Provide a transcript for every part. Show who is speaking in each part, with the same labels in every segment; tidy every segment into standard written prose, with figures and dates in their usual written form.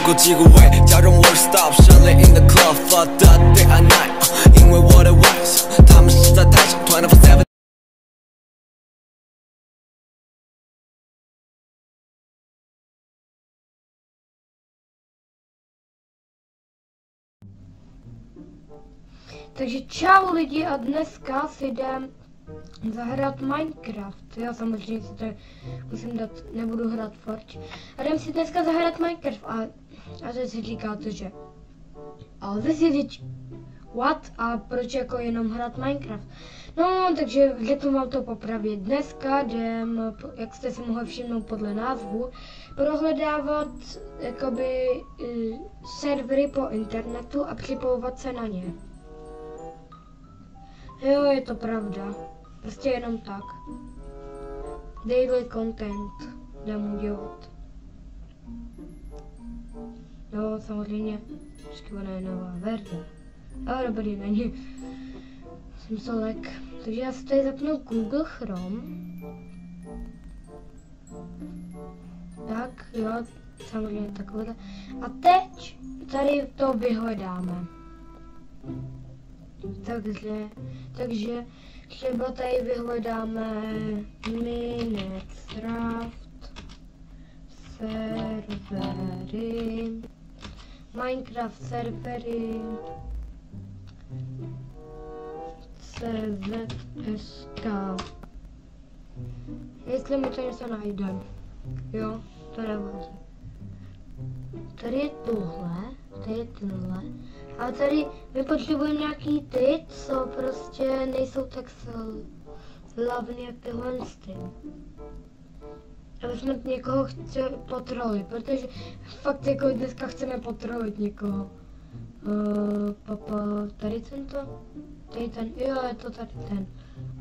Speaker 1: 够几个位，假装我是 stop， 胜利 in the club， flood the day and night， 因为我的外向，他们是在台上24/7。
Speaker 2: Takže čau lidi a dneska si jdem zahrát Minecraft. Já samozřejmě si to musím dát, nebudu hrát Forge. A jdem si dneska zahrát Minecraft a teď si říkáte, že ale vy si říct, what? A proč jako jenom hrát Minecraft? No, takže řeknu vám to popravě. Dneska jdem, jak jste si mohli všimnout podle názvu, prohledávat jakoby servery po internetu a připojovat se na ně. Jo, je to pravda. Prostě jenom tak. Daily content jdem udělat. Jo, samozřejmě. Počkej, ona je nová verze. Ale dobrý, není. Jsem solek. Takže já si tady zapnu Google Chrome. Tak, jo, samozřejmě takhle. A teď tady to vyhledáme. Takže třeba tady vyhledáme Minecraft servery, Minecraft servery, CZSK. Jestli mi to něco najde, jo, to nevadí. Tady je tohle, tady je tenhle. A tady my potřebujeme nějaký ty, co prostě nejsou tak slavný jak tyhle ty. Aby jsme někoho chtěli potrolit, protože fakt jako dneska chceme potrolit někoho. Tady tento? Tady ten, jo, je to tady ten.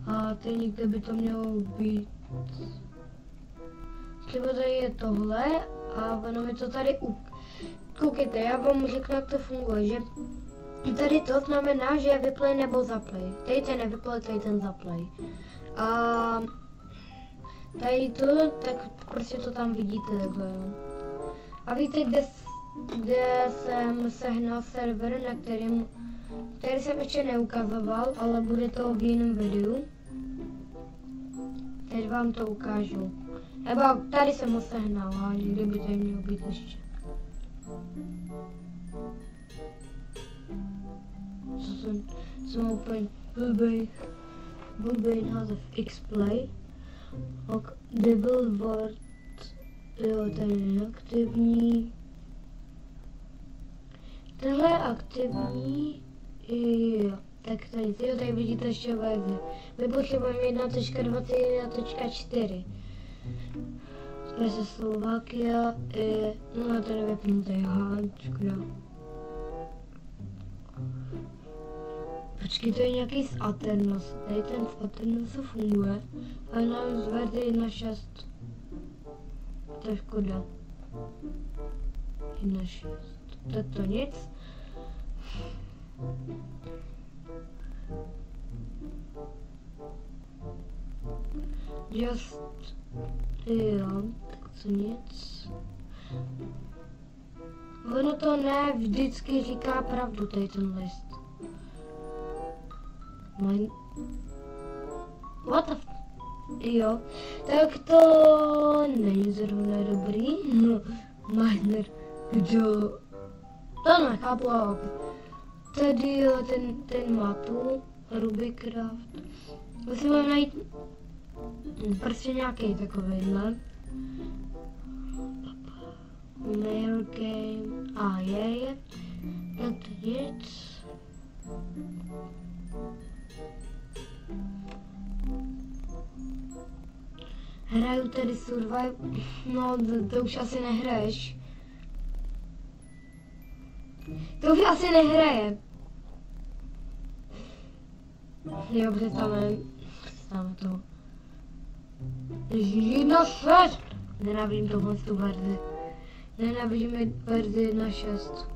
Speaker 2: A tady někde by to mělo být. Třeba tady je tohle a ono mi to tady koukejte, já vám řeknu, jak to funguje, že tady to znamená, že je vyplay nebo zaplay. Tady ten nevyplay, tady ten zaplay. A tady to, tak prostě to tam vidíte takhle, jo. A víte, kde jsem sehnal server, na který jsem ještě neukazoval, ale bude to v jiném videu. Teď vám to ukážu. Nebo tady jsem ho sehnal, a někdy by tady mělo být ještě. Jsem úplně blbej název X-Play. Devil Ward, jo, ten je aktivní. Tenhle je aktivní, jo, tak tady vidíte ještě verzi. My potřebujeme 1.21.4. Jsme Slovakia, no to nevypnutý, škoda. Počkej, to je nějaký z Aternos. Tady ten z Aternosu funguje, ale nám z verze 1.6. To je škoda. 1.6. To nic. Just, jo, tak co nic. Ono to ne vždycky říká pravdu, tady ten list. What the jo, tak to není zrovna dobrý. No, miner, kdo? To nechápu, ale tady jo, ten matu, Rubicraft. Musíme najít prostě nějaký takovýhle. Mail game, a je, tak to nic. Hraju tady Survival, no to už asi nehraješ. To už asi nehraje. Jo, představme to. 1.6. Nenávidím tohle tu verzi. Nenávidíme verzi 1.6.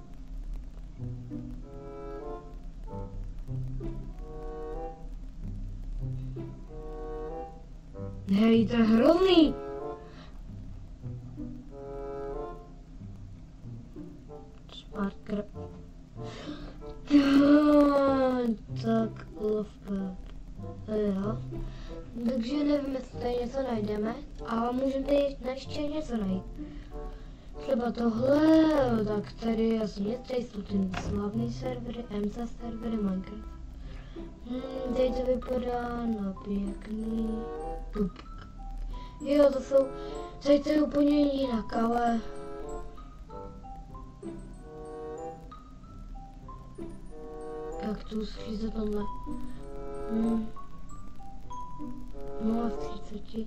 Speaker 2: Hej, to je hrozný. Marker. Tak, love. Jo. Takže nevím, jestli tady něco najdeme, ale můžeme jít ještě něco najít. Třeba tohle, tak tady jasně, tady jsou ty slavný servery, MC servery, Minecraft. Tady to vypadá na pěkný tup. Jo, to jsou, tady to je úplně jinak, ale... Jak tu skříze tohle? No a v 30.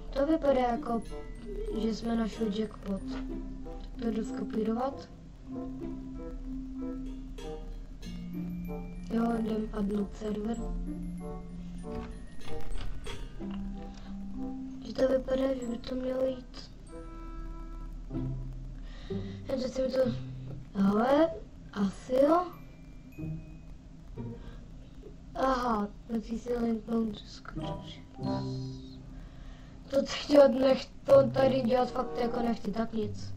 Speaker 2: To vypadá jako, že jsme našli jackpot. To jdu skopírovat. Jo, jdem adnout server. Že to vypadá, že by to mělo jít. Já teď mi to... Ale, asi jo. Aha, musí si linknout skutečně. To teď to tady dělat fakt jako nechci, tak nic.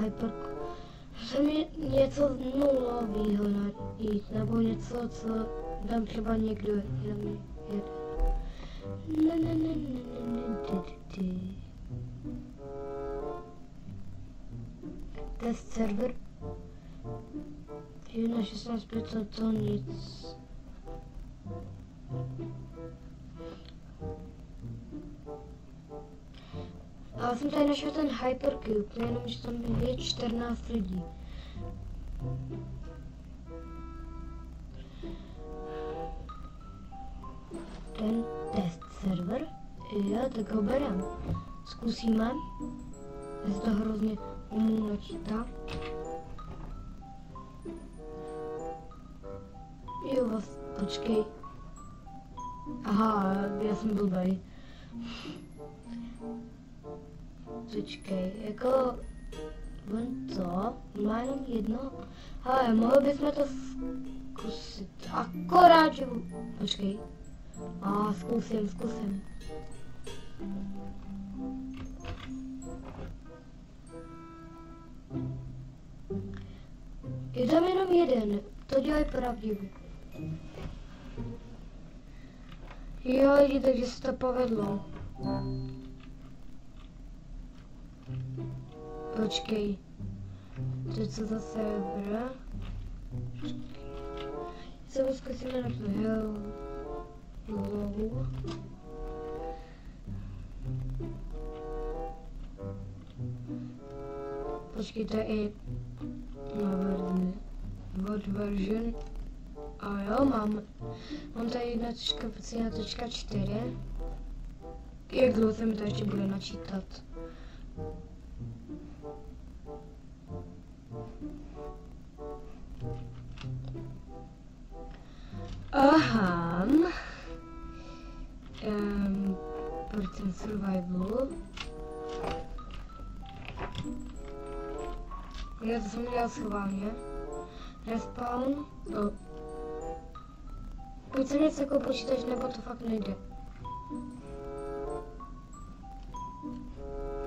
Speaker 2: Hyper... Chce mi něco nulovýho najít, nebo něco, co tam třeba někdo jede. Test server. Je na 16% to nic. Ale jsem tady našel ten Hypercube, nejenom, že tam je 14 lidí. Ten test server, jo, tak ho berem. Zkusíme, jestli to hrozně načítá. Jo, počkej. Aha, já jsem blbej. Počkej, jako... On to? Má jenom jedno? Ale mohli bychom to zkusit. Akorát, že... Počkej. Zkusím. Je tam jenom jeden. To dělají pravdivě. Jo, takže se to povedlo. Počkej. To je co za server? Se zkusíme na to hello. Počkej, to je i Word version. A jo, mám tady 1.1.4. Jak dlouho se mi to ještě bude načítat? Aha. Pro survival. Já to jsem dělal schválně. Respawn. Buď se něco jako počítač, nebo to fakt nejde.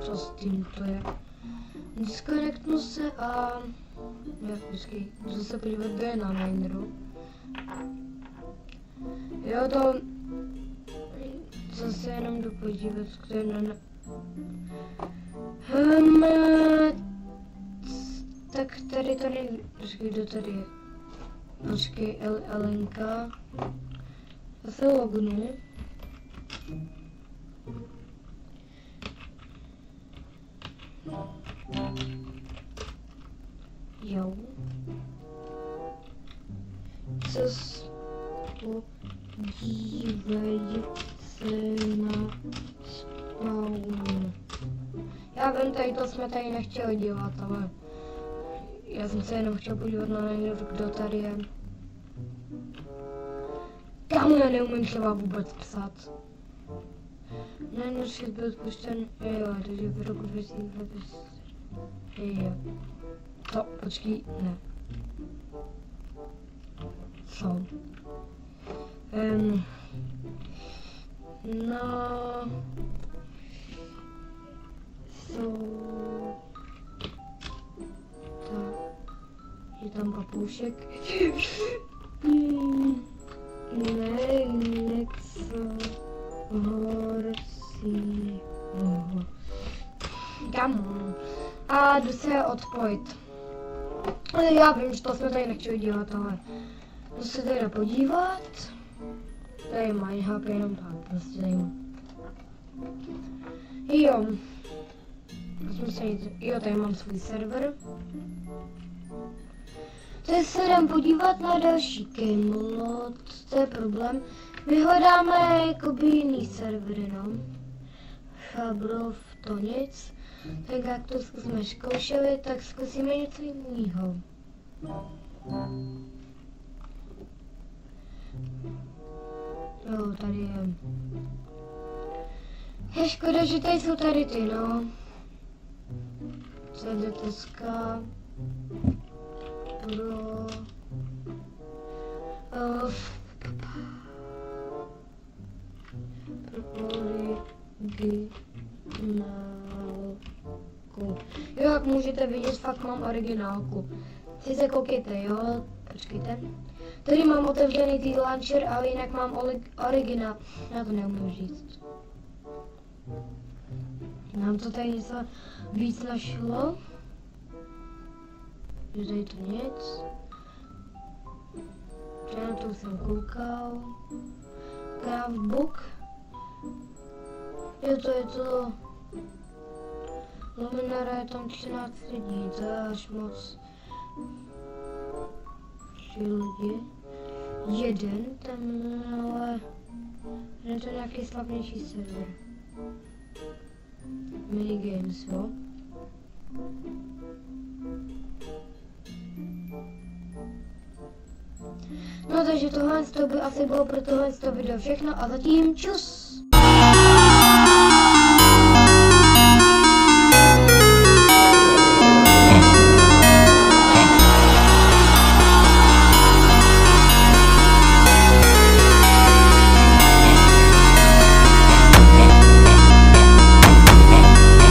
Speaker 2: Co s tím to je? Disconnectnu se a... Ne, počkej, jdu se podívat, kde je na mineru. Jo, to... Zase jenom jdu podívat, kde je na... Tak tady to nejde... Počkej, kdo tady je? Počkej, Elenka. Zase lognu. Jo. Podívej se na spawn. Já vím, tady to jsme tady nechtěli dělat, ale já jsem se jenom chtěl podívat na nejlepší, kdo tady je. Kámo, já neumím třeba vůbec psát. Nejlepší byl spuštěn, jo, takže v roku 2020. Jo. To, počkej, ne. Co? No... jsou... Je tam papoušek. Ne, něco horšího. Kam? A jdu se odpojit. Ale já vím, že to jsme tady nechtěli dělat, ale jdu se teda podívat. Tady má nějak jenom tak, prostě tady má. Jo. Jo, tady mám svůj server. Teď se jdem podívat na další Camelot, to je problém. Vyhledáme jakoby jiný servery, no. Fabrov to nic. Tak jak to jsme zkoušeli, tak zkusíme něco jiného. Jo, tady je. Je škoda, že tady jsou tady ty, no. CDTSka. Pro... originálku. Jo, jak můžete vidět, fakt mám originálku. Si se koukejte, jo? Počkejte. Tady mám otevřený tý launcher, ale jinak mám originál. Já to neumím říct. Nám to tady něco víc našlo. Že tady to nic. Já na to jsem koukal. Craftbook. Je to. Luminara je tam 13 lidí, to je až moc. 3 lidi. Jeden tam, ale je to nějaký slavnější server. Minigames, jo. No takže tohle by asi bylo pro tohle video všechno a zatím čus!